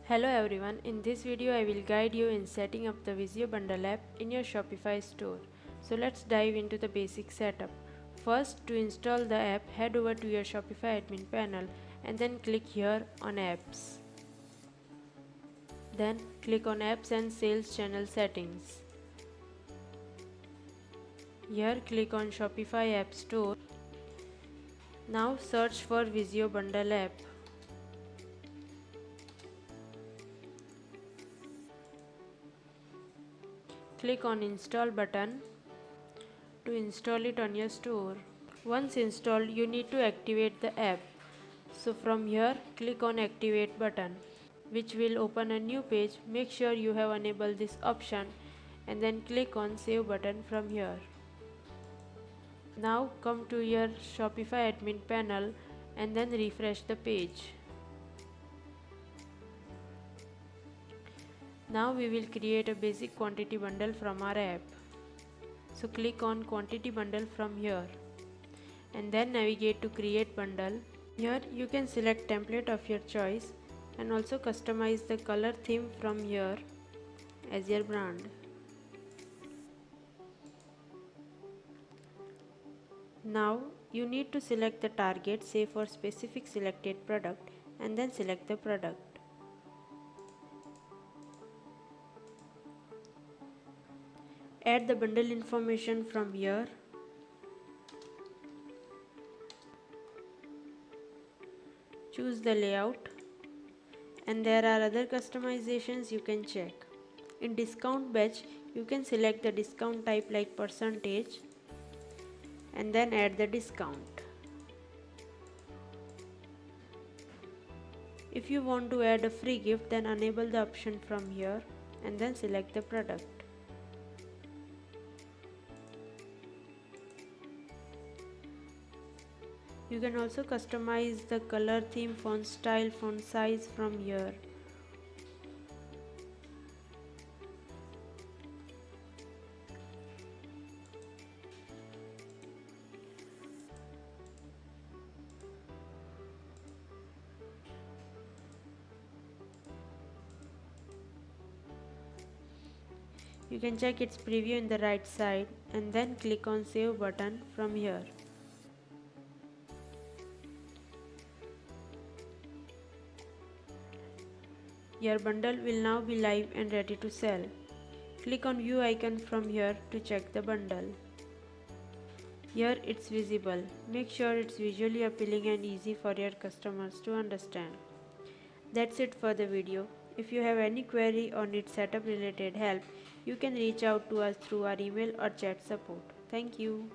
Hello everyone, in this video I will guide you in setting up the Wizio Bundle app in your Shopify store. So let's dive into the basic setup. First, to install the app, head over to your Shopify admin panel and then click here on apps. Then click on apps and sales channel settings. Here click on Shopify app store. Now search for Wizio Bundle app. Click on install button to install it on your store. Once installed, you need to activate the app. So from here, click on activate button, which will open a new page. Make sure you have enabled this option and then click on save button from here. Now come to your Shopify admin panel and then refresh the page. Now we will create a basic quantity bundle from our app. So click on quantity bundle from here and then navigate to create bundle. Here you can select template of your choice and also customize the color theme from here as your brand. Now you need to select the target, say for specific selected product, and then select the product. Add the bundle information from here. Choose the layout, and there are other customizations you can check. In discount batch, you can select the discount type like percentage and then add the discount. If you want to add a free gift, then enable the option from here and then select the product. You can also customize the color theme, font style, font size from here. You can check its preview in the right side and then click on save button from here. Your bundle will now be live and ready to sell. Click on view icon from here to check the bundle. Here it's visible. Make sure it's visually appealing and easy for your customers to understand. That's it for the video. If you have any query or need setup related help, you can reach out to us through our email or chat support. Thank you.